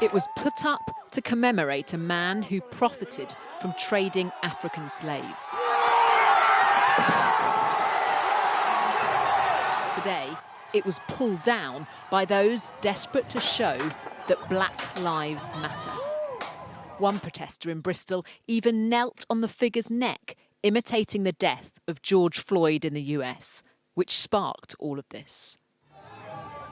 It was put up to commemorate a man who profited from trading African slaves. Today, it was pulled down by those desperate to show that Black Lives Matter. One protester in Bristol even knelt on the figure's neck, imitating the death of George Floyd in the US, which sparked all of this.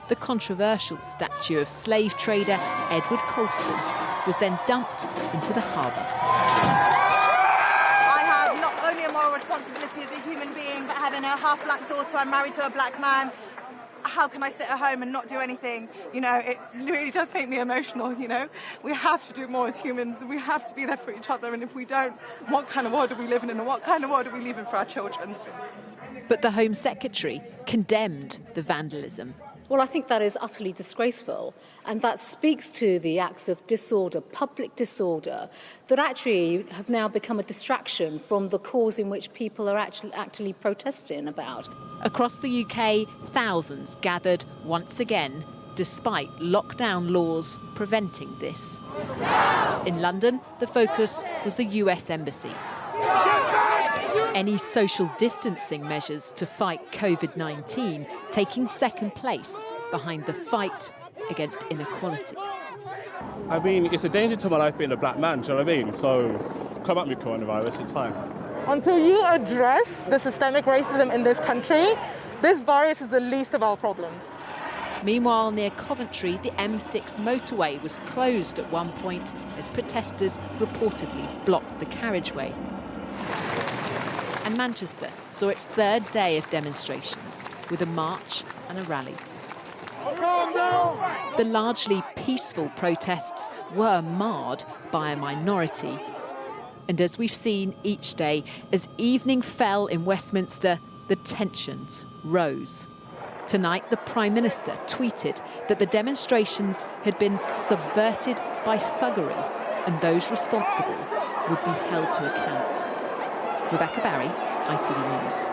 The controversial statue of slave trader Edward Colston was then dumped into the harbour. I have not only a moral responsibility as a human being, but having a half-black daughter, I'm married to a black man. How can I sit at home and not do anything? You know, it really does make me emotional, you know. We have to do more as humans, and we have to be there for each other, and if we don't, what kind of world are we living in, and what kind of world are we leaving for our children? But the Home Secretary condemned the vandalism. Well, I think that is utterly disgraceful, and that speaks to the acts of disorder, public disorder, that actually have now become a distraction from the cause in which people are actually protesting about. Across the UK, thousands gathered once again, despite lockdown laws preventing this. In London, the focus was the US Embassy. Any social distancing measures to fight COVID-19 taking second place behind the fight against inequality. I mean, it's a danger to my life being a black man, do you know what I mean? So come at me, coronavirus, it's fine. Until you address the systemic racism in this country, this virus is the least of our problems. Meanwhile, near Coventry, the M6 motorway was closed at one point as protesters reportedly blocked the carriageway. And Manchester saw its third day of demonstrations with a march and a rally. The largely peaceful protests were marred by a minority. And as we've seen each day, as evening fell in Westminster, the tensions rose. Tonight, the Prime Minister tweeted that the demonstrations had been subverted by thuggery and those responsible would be held to account. Rebecca Barry, ITV News.